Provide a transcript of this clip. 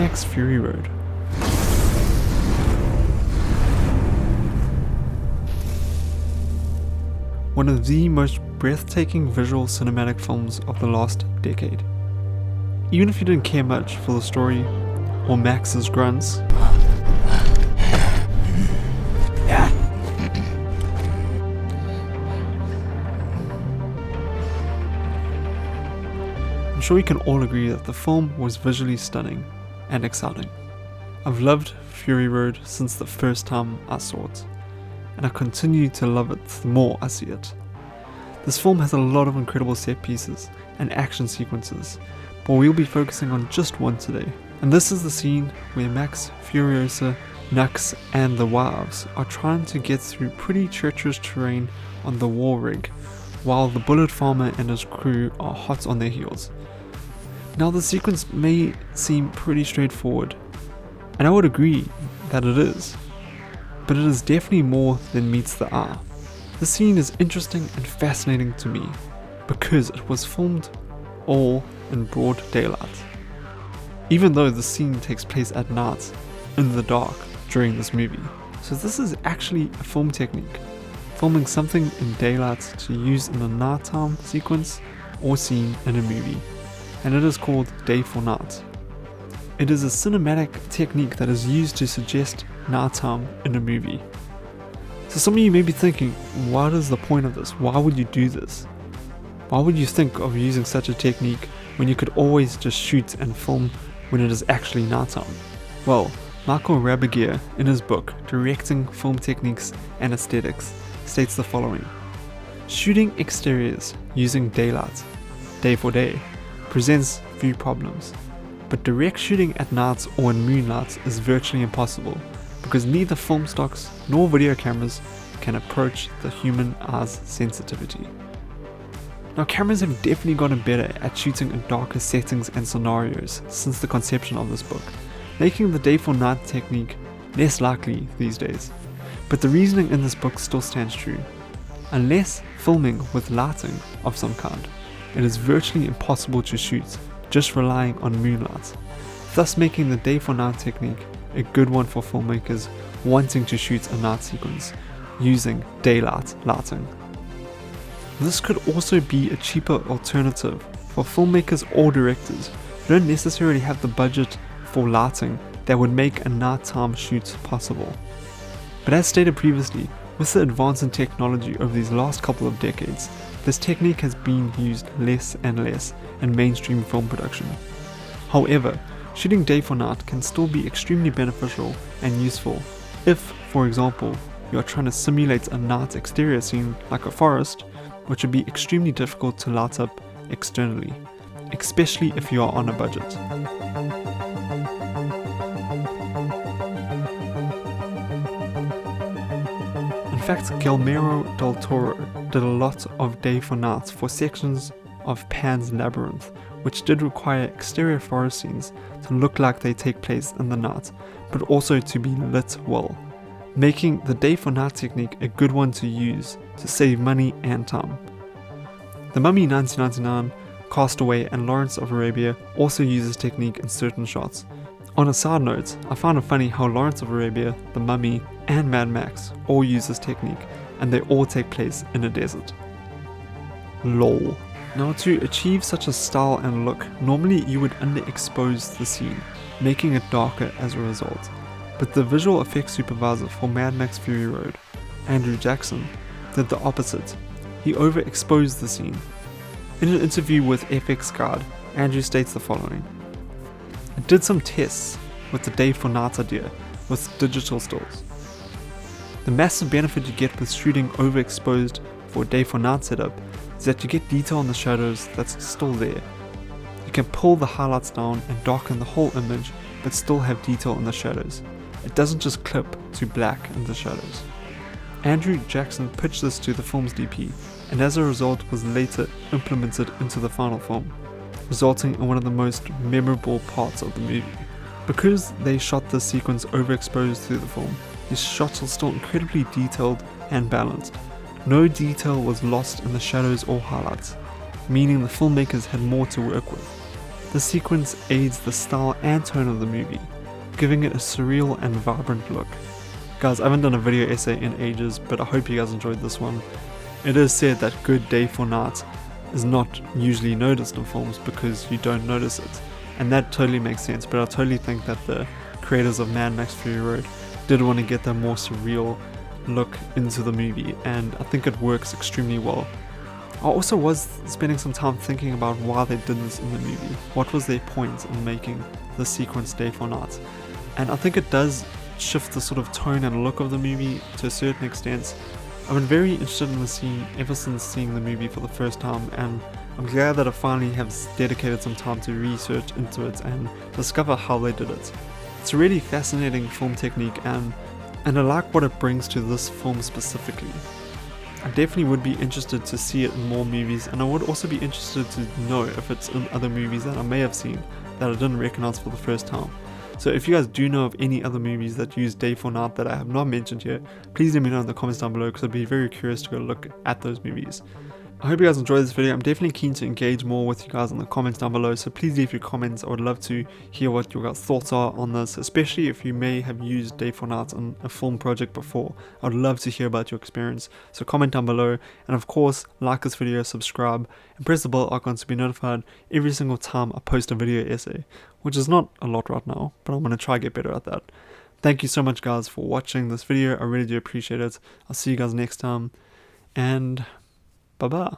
Max Fury Road. One of the most breathtaking visual cinematic films of the last decade. Even if you didn't care much for the story or Max's grunts, I'm sure you can all agree that the film was visually stunning and exciting. I've loved Fury Road since the first time I saw it, and I continue to love it the more I see it. This film has a lot of incredible set pieces and action sequences, but we'll be focusing on just one today. And this is the scene where Max, Furiosa, Nux and the wives are trying to get through pretty treacherous terrain on the war rig, while the bullet farmer and his crew are hot on their heels. Now the sequence may seem pretty straightforward, and I would agree that it is, but it is definitely more than meets the eye. The scene is interesting and fascinating to me because it was filmed all in broad daylight, even though the scene takes place at night in the dark during this movie. So this is actually a film technique, filming something in daylight to use in a nighttime sequence or scene in a movie, and it is called day for night. It is a cinematic technique that is used to suggest nighttime in a movie. So some of you may be thinking, what is the point of this? Why would you do this? Why would you think of using such a technique when you could always just shoot and film when it is actually nighttime? Well, Michael Rabagier, in his book Directing Film Techniques and Aesthetics, states the following: shooting exteriors using daylight, day for day, presents few problems, but direct shooting at night or in moonlight is virtually impossible, because neither film stocks nor video cameras can approach the human eye's sensitivity. Now, cameras have definitely gotten better at shooting in darker settings and scenarios since the conception of this book, making the day for night technique less likely these days. But the reasoning in this book still stands true. Unless filming with lighting of some kind, it is virtually impossible to shoot just relying on moonlight, thus making the day for night technique a good one for filmmakers wanting to shoot a night sequence using daylight lighting. This could also be a cheaper alternative for filmmakers or directors who don't necessarily have the budget for lighting that would make a nighttime shoot possible. But as stated previously, with the advance in technology over these last couple of decades, this technique has been used less and less in mainstream film production. However, shooting day for night can still be extremely beneficial and useful if, for example, you are trying to simulate a night exterior scene like a forest, which would be extremely difficult to light up externally, especially if you are on a budget. In fact, Guillermo del Toro did a lot of day for night for sections of Pan's Labyrinth, which did require exterior forest scenes to look like they take place in the night, but also to be lit well, making the day for night technique a good one to use to save money and time. The Mummy 1999, Castaway and Lawrence of Arabia also use this technique in certain shots. On a side note, I find it funny how Lawrence of Arabia, The Mummy and Mad Max all use this technique, and they all take place in a desert. LOL. Now, to achieve such a style and look, normally you would underexpose the scene, making it darker as a result. But the visual effects supervisor for Mad Max Fury Road, Andrew Jackson, did the opposite. He overexposed the scene. In an interview with FX Guide, Andrew states the following: I did some tests with the day for night idea with digital stills. The massive benefit you get with shooting overexposed for a day for night setup is that you get detail in the shadows that's still there. You can pull the highlights down and darken the whole image, but still have detail in the shadows. It doesn't just clip to black in the shadows. Andrew Jackson pitched this to the film's DP, and as a result was later implemented into the final film, resulting in one of the most memorable parts of the movie. Because they shot this sequence overexposed through the film, these shots are still incredibly detailed and balanced. No detail was lost in the shadows or highlights, meaning the filmmakers had more to work with. The sequence aids the style and tone of the movie, giving it a surreal and vibrant look. Guys, I haven't done a video essay in ages, but I hope you guys enjoyed this one. It is said that good day for night is not usually noticed in films because you don't notice it, and that totally makes sense, but I totally think that the creators of Mad Max Fury Road did want to get that more surreal look into the movie, and I think it works extremely well. I also was spending some time thinking about why they did this in the movie. What was their point in making the sequence day for night? And I think it does shift the sort of tone and look of the movie to a certain extent. I've been very interested in the scene ever since seeing the movie for the first time, and I'm glad that I finally have dedicated some time to research into it and discover how they did it. It's a really fascinating film technique, and I like what it brings to this film specifically. I definitely would be interested to see it in more movies, and I would also be interested to know if it's in other movies that I may have seen that I didn't recognize for the first time. So if you guys do know of any other movies that use day for night that I have not mentioned here, please let me know in the comments down below, because I'd be very curious to go look at those movies. I hope you guys enjoyed this video. I'm definitely keen to engage more with you guys in the comments down below, so please leave your comments. I would love to hear what your guys' thoughts are on this, especially if you may have used day for night on a film project before. I would love to hear about your experience, so comment down below, and of course like this video, subscribe, and press the bell icon to be notified every single time I post a video essay, which is not a lot right now, but I'm going to try to get better at that. Thank you so much guys for watching this video. I really do appreciate it. I'll see you guys next time, and bye bye.